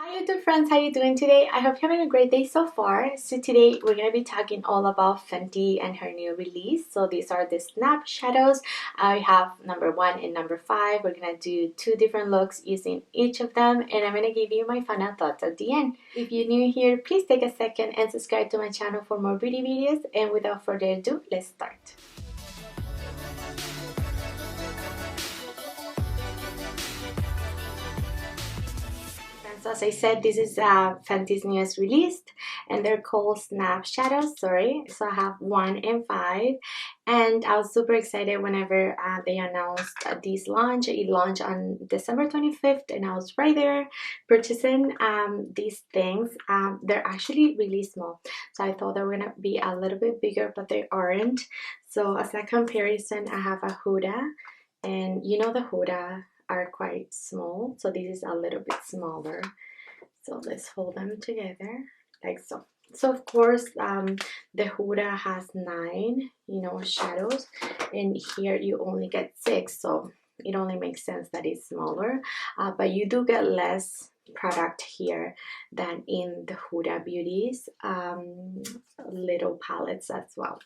Hi YouTube friends, how you doing today? I hope you're having a great day so far. So today we're going to be talking all about Fenty and her new release. So these are the snap shadows. I have number 1 and number 5. We're going to do 2 different looks using each of them, and I'm going to give you my final thoughts at the end. If you're new here, please take a second and subscribe to my channel for more beauty videos, and without further ado, let's start. So as I said, this is Fenty's newest released, and they're called Snap Shadows. Sorry, so I have 1 and 5, and I was super excited whenever they announced this launch. It launched on December 25th, and I was right there purchasing these things. They're actually really small, so I thought they were gonna be a little bit bigger, but they aren't. So as a comparison, I have a Huda, and you know the Huda are quite small, so this is a little bit smaller. So let's hold them together like so. So of course the Huda has 9 shadows, and here you only get 6, so it only makes sense that it's smaller, but you do get less product here than in the Huda Beauty's little palettes as well.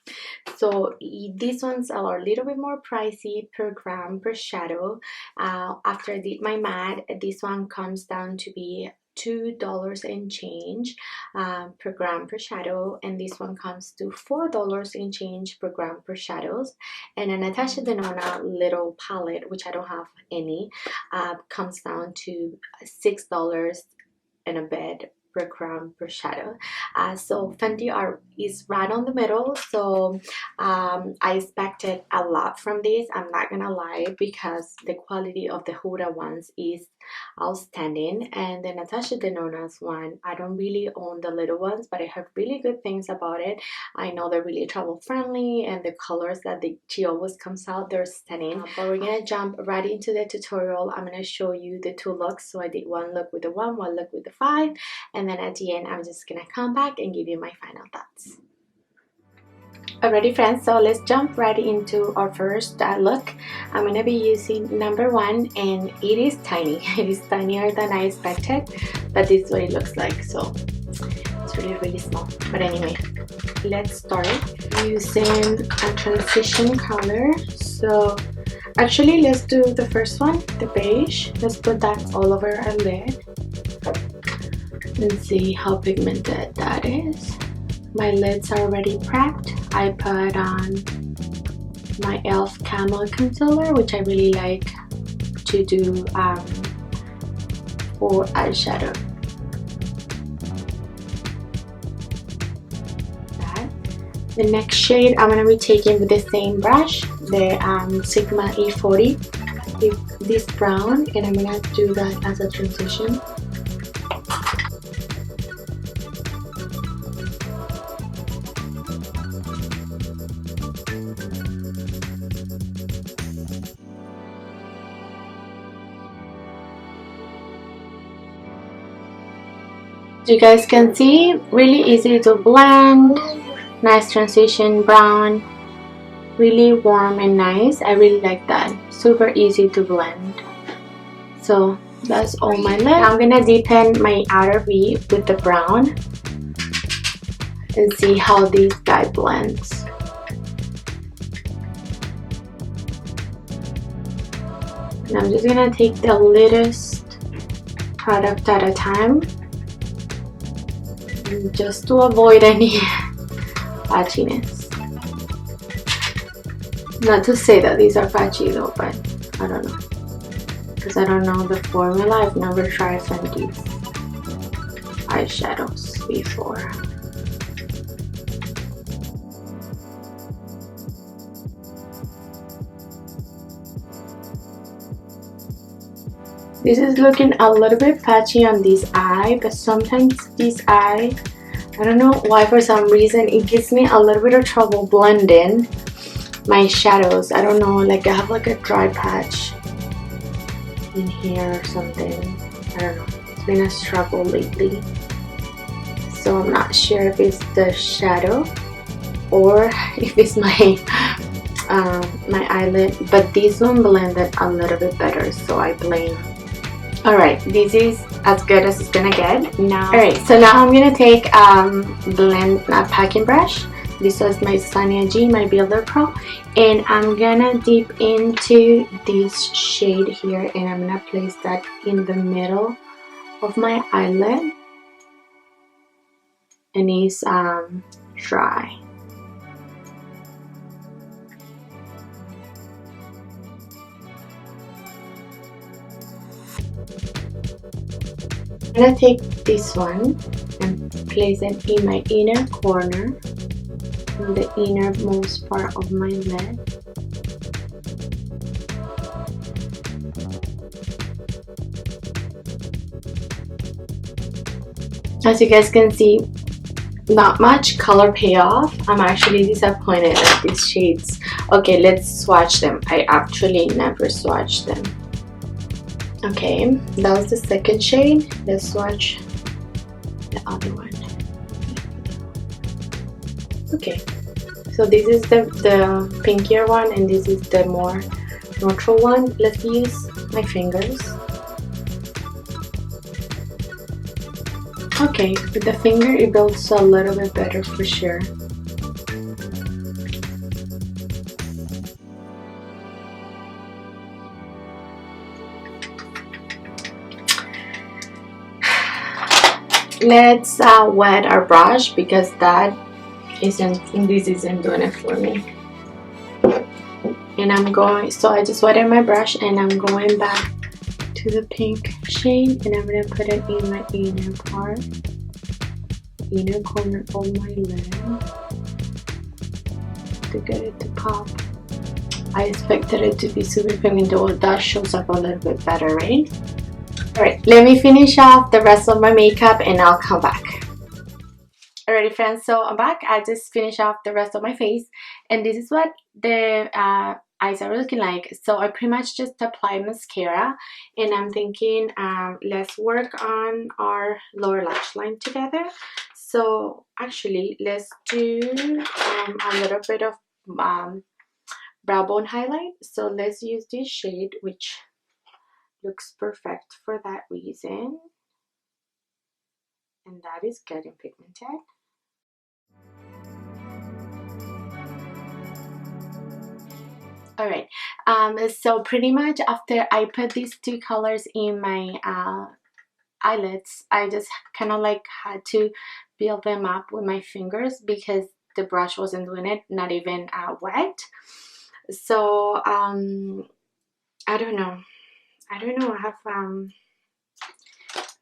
So these ones are a little bit more pricey per gram per shadow. After my matte, this one comes down to be $2 and change per gram per shadow, and this one comes to $4 and change per gram per shadows. And a Natasha Denona little palette, which I don't have any, comes down to $6 and a bit per gram per shadow. So Fenty is right on the middle, so I expected a lot from this, I'm not gonna lie, because the quality of the Huda ones is outstanding, and the Natasha Denona's one, I don't really own the little ones, but I heard really good things about it. I know they're really travel friendly, and the colors that she always comes out, they're stunning. But we're gonna jump right into the tutorial. I'm gonna show you the 2 looks. So I did 1 look with the 1 look with the 5, and then at the end I'm just gonna come back and give you my final thoughts. Alrighty friends, so let's jump right into our first look. I'm gonna be using number 1, and it is tiny. It is tinier than I expected, but this is what it looks like. So it's really small, but anyway, let's start using a transition color. So actually, let's do the first one, the beige. Let's put that all over our lid and see how pigmented that is. My lids are already prepped. I put on my e.l.f. Camo Concealer, which I really like to do for eyeshadow. The next shade I'm going to be taking with the same brush, the Sigma E40, this brown, and I'm going to do that as a transition. You guys can see, really easy to blend, nice transition brown, really warm and nice. I really like that, super easy to blend. So that's all my lid. I'm gonna deepen my outer V with the brown and see how this guy blends. And I'm just gonna take the lightest product at a time, just to avoid any patchiness. Not to say that these are patchy though, but I don't know, because I don't know the formula. I've never tried Fenty's eyeshadows before. This is looking a little bit patchy on this eye, but sometimes this eye, I don't know why, for some reason it gives me a little bit of trouble blending my shadows. I don't know, like I have like a dry patch in here or something. I don't know, it's been a struggle lately. So I'm not sure if it's the shadow or if it's my my eyelid, but this one blended a little bit better, so I blame. Alright, this is as good as it's gonna get now. Alright, so now I'm gonna take blend packing brush. This was my Im Angie, my Builder Pro, and I'm gonna dip into this shade here, and I'm gonna place that in the middle of my eyelid, and it's dry. I'm gonna take this one and place it in my inner corner, in the innermost part of my lid. As you guys can see, not much color payoff. I'm actually disappointed at these shades. Okay, let's swatch them. I actually never swatched them. Okay, that was the second shade. Let's swatch the other one. Okay, so this is the pinkier one, and this is the more neutral one. Let's use my fingers. Okay, with the finger it builds a little bit better for sure. Let's wet our brush, because this isn't doing it for me. And I just wetted my brush, and I'm going back to the pink shade, and I'm gonna put it in my inner part, inner corner of my lid, to get it to pop. I expected it to be super pigmented, but that shows up a little bit better, right? Alright, let me finish off the rest of my makeup and I'll come back. Alrighty friends, so I'm back. I just finished off the rest of my face, and this is what the eyes are looking like. So I pretty much just applied mascara, and I'm thinking let's work on our lower lash line together. So actually let's do a little bit of brow bone highlight. So let's use this shade, which looks perfect for that reason, and that is getting pigmented. Alright, so pretty much after I put these two colors in my eyelids, I just kind of like had to build them up with my fingers, because the brush wasn't doing it, not even wet. So I don't know, I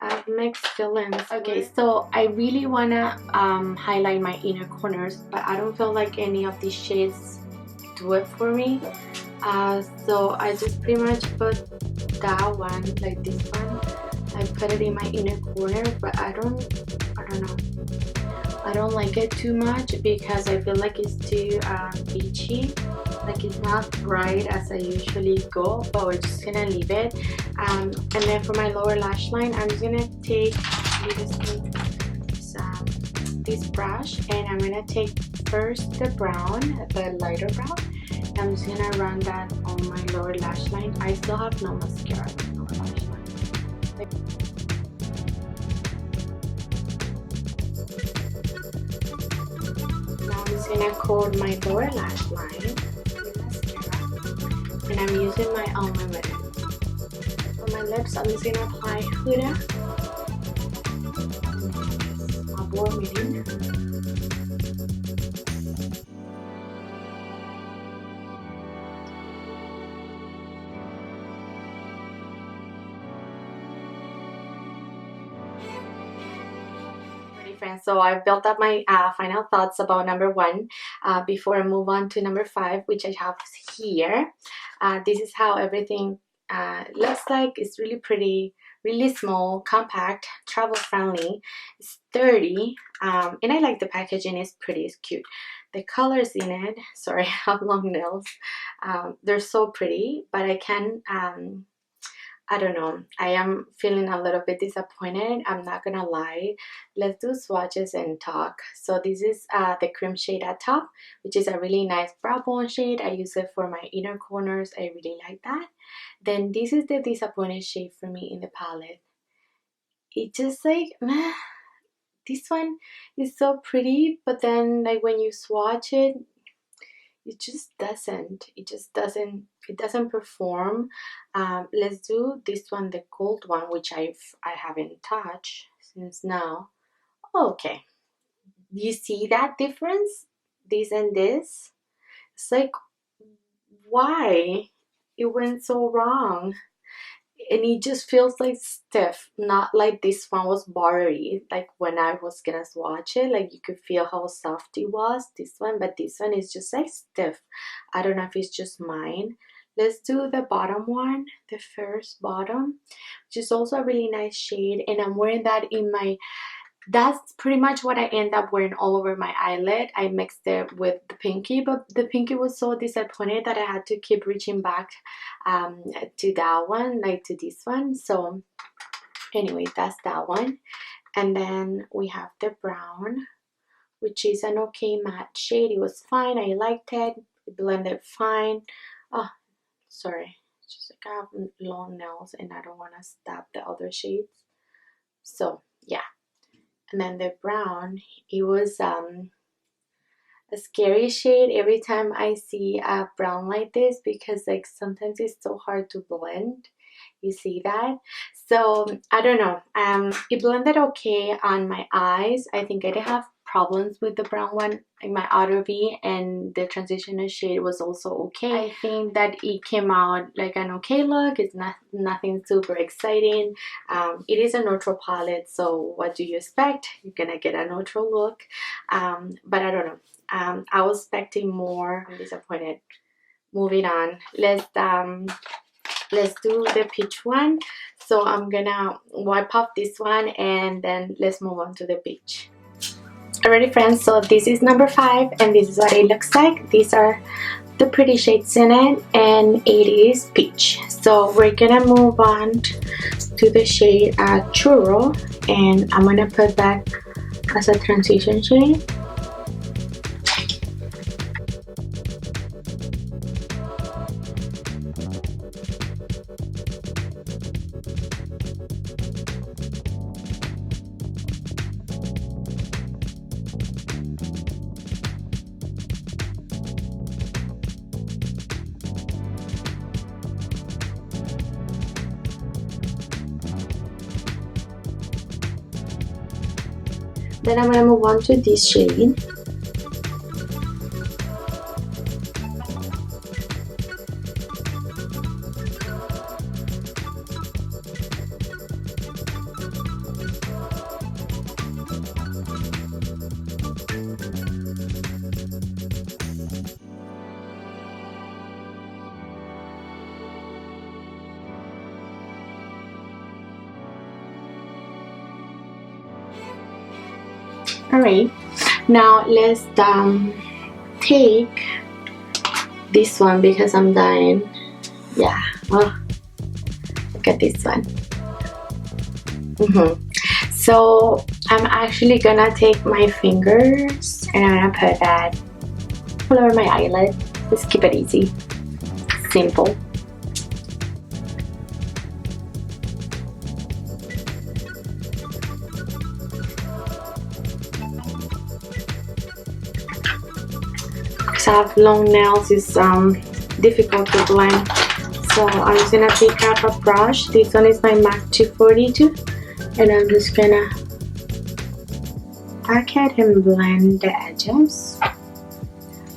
have mixed feelings. Okay, so I really wanna highlight my inner corners, but I don't feel like any of these shades do it for me. So I just pretty much put that one, like this one, I put it in my inner corner, but I don't know, I don't like it too much, because I feel like it's too beachy, like it's not bright as I usually go, but we're just gonna leave it. And then for my lower lash line, I'm just gonna take this brush, and I'm gonna take first the brown, the lighter brown. I'm just gonna run that on my lower lash line. I still have no mascara on my lower lash line. Now I'm just gonna coat my lower lash line with mascara, and I'm using my Unlimited. For my lips, I'm just gonna apply Huda Warming. Friends, so I've built up my final thoughts about number 1 before I move on to number 5, which I have here. This is how everything looks like. It's really pretty, really small, compact, travel friendly, it's sturdy, and I like the packaging. It's pretty, it's cute. The colors in it, sorry, I have long nails, they're so pretty, but I don't know, I am feeling a little bit disappointed, I'm not gonna lie. Let's do swatches and talk. So this is the cream shade at top, which is a really nice brow bone shade. I use it for my inner corners, I really like that. Then this is the disappointed shade for me in the palette. it just like meh, this one is so pretty, but then like when you swatch it, it doesn't perform. Let's do this one, the gold one, which I haven't touched since now. Okay, you see that difference, this and this? It's like, why it went so wrong? And it just feels like stiff, not like this one was buttery. Like when I was gonna swatch it, like you could feel how soft it was, this one, but this one is just like stiff. I don't know if it's just mine. Let's do the bottom one, the first bottom, which is also a really nice shade, and I'm wearing that in my, that's pretty much what I end up wearing all over my eyelid. I mixed it with the pinky, but the pinky was so disappointed that I had to keep reaching back to that one, like to this one. So anyway, that's that one. And then we have the brown, which is an okay matte shade. It was fine, I liked it, it blended fine. Oh, sorry, it's just like I have long nails and I don't want to stab the other shades. So yeah. And then the brown, it was a scary shade every time I see a brown like this, because like sometimes it's so hard to blend. You see that? So I don't know, it blended okay on my eyes. I think I did have problems with the brown one in my outer V, and the transitional shade was also okay. I think that it came out like an okay look. It's nothing super exciting. It is a neutral palette, so what do you expect? You're gonna get a neutral look, but I don't know. I was expecting more. I'm disappointed. Moving on, let's do the peach one. So I'm gonna wipe off this one and then let's move on to the peach. Alrighty friends, so this is number 5 and this is what it looks like. These are the pretty shades in it, and it is peach. So we're gonna move on to the shade Churro, and I'm gonna put that as a transition shade. Then I'm gonna move on to this shade. Alright, now let's take this one because I'm dying. Yeah, oh, look at this one. So I'm actually gonna take my fingers and I'm gonna put that all over my eyelid. Just keep it easy, simple. Because I have long nails, it's difficult to blend. So I'm just gonna pick up a brush. This one is my MAC 242, and I'm just gonna pack it and blend the edges.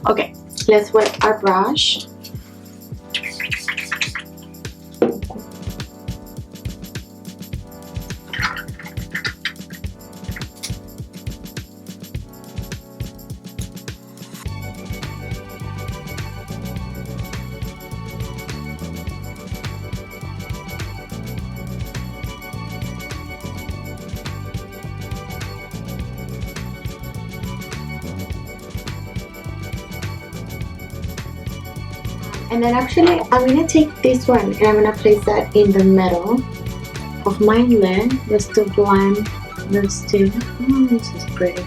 Okay, let's wet our brush. And then actually I'm gonna take this one and I'm gonna place that in the middle of my lid just to blend those two. Oh, this is pretty.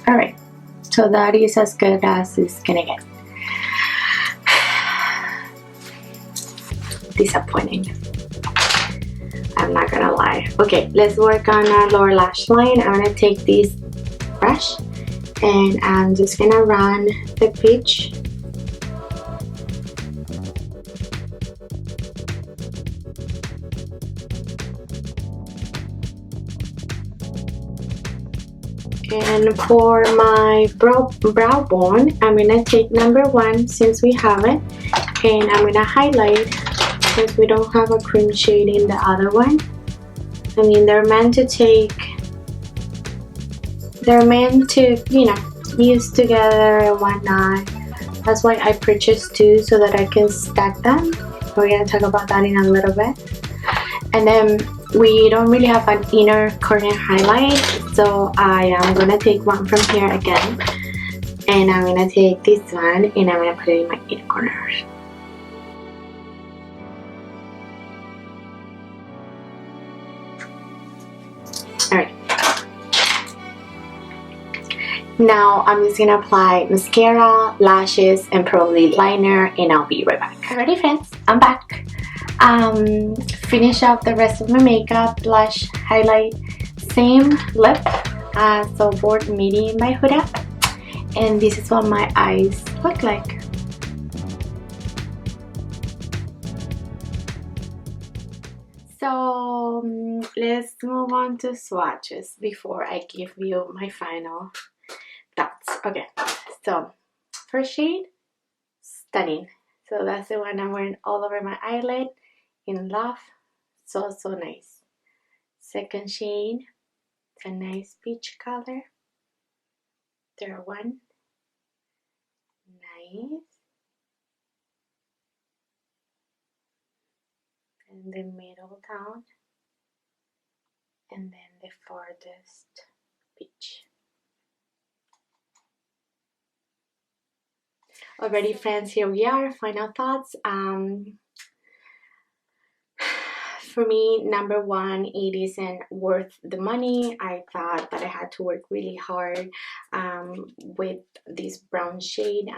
Alright, so that is as good as it's gonna get. Disappointing, I'm not gonna lie. Okay, let's work on our lower lash line. I'm gonna take this brush and I'm just gonna run the peach and for my brow bone, I'm gonna take number 1 since we have it, and I'm gonna highlight since we don't have a cream shade in the other one. I mean, they're meant to, you know, use together and whatnot. That's why I purchased 2 so that I can stack them. We're gonna talk about that in a little bit. And then we don't really have an inner corner highlight, so I am gonna take one from here again, and I'm gonna take this one and I'm gonna put it in my inner corner. Alright, now I'm just gonna apply mascara, lashes, and probably liner, and I'll be right back. Alrighty friends, I'm back. Finish up the rest of my makeup, blush, highlight, same lip, so bold medium by Huda, and this is what my eyes look like. So let's move on to swatches before I give you my final thoughts. Okay, so first shade, Stunning. So that's the one I'm wearing all over my eyelid. In love, so nice. Second shade, it's a nice peach color. Third one, nice. And the middle down, and then the farthest peach. Alrighty friends, here we are, final thoughts. For me, number 1, it isn't worth the money. I thought that I had to work really hard with this brown shade,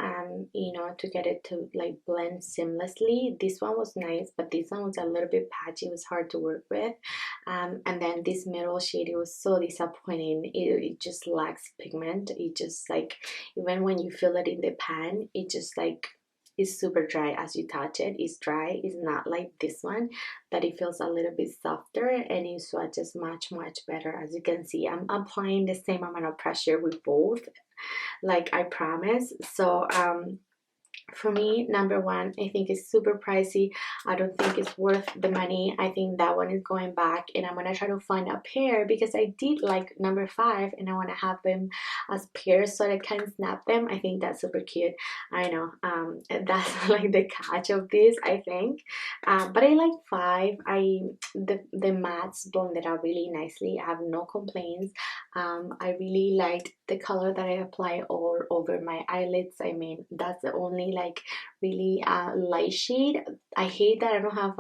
you know, to get it to like blend seamlessly. This one was nice, but this one was a little bit patchy. It was hard to work with. And then this middle shade, it was so disappointing. It just lacks pigment. It just like, even when you feel it in the pan, it just like, it's super dry as you touch it. It's dry. It's not like this one that it feels a little bit softer, and it swatches much better. As you can see, I'm applying the same amount of pressure with both, like I promise. So for me, number 1, I think it's super pricey. I don't think it's worth the money. I think that one is going back, and I'm gonna try to find a pair because I did like number 5 and I want to have them as pairs so that I can snap them. I think that's super cute. I know, that's like the catch of this, I think. But I like 5. The mattes blended out really nicely. I have no complaints. I really liked the color that I apply all over my eyelids. I mean, that's the only like really light shade. I hate that I don't have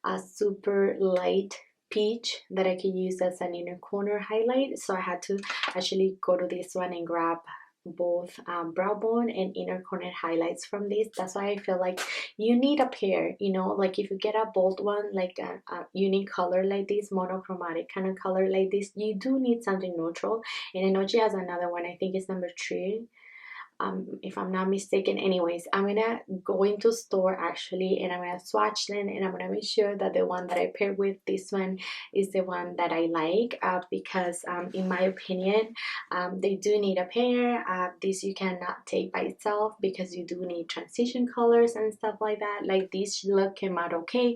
a super light peach that I can use as an inner corner highlight, so I had to actually go to this one and grab both brow bone and inner corner highlights from this. That's why I feel like you need a pair, you know, like if you get a bold one, like a unique color like this, monochromatic kind of color like this, you do need something neutral. And I know she has another one, I think it's number 3, if I'm not mistaken. Anyways, I'm gonna go into store actually, and I'm gonna swatch them, and I'm gonna make sure that the one that I pair with this one is the one that I like, because in my opinion, they do need a pair. This you cannot take by itself because you do need transition colors and stuff like that. Like this look came out okay,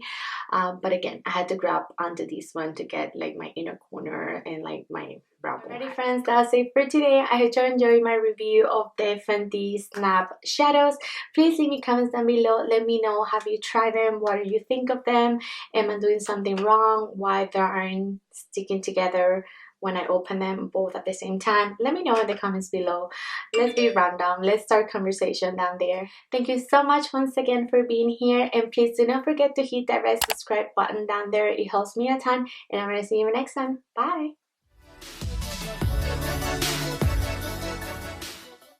but again, I had to grab onto this one to get like my inner corner and like my brow bone. Alrighty friends, that's it for today. I hope you enjoyed my review of the Fenty Snap Shadows. Please leave me comments down below. Let me know, have you tried them? What do you think of them? Am I doing something wrong? Why they aren't sticking together when I open them both at the same time? Let me know in the comments below. Let's be random. Let's start conversation down there. Thank you so much once again for being here, and please do not forget to hit that red subscribe button down there. It helps me a ton, and I'm gonna see you next time. Bye.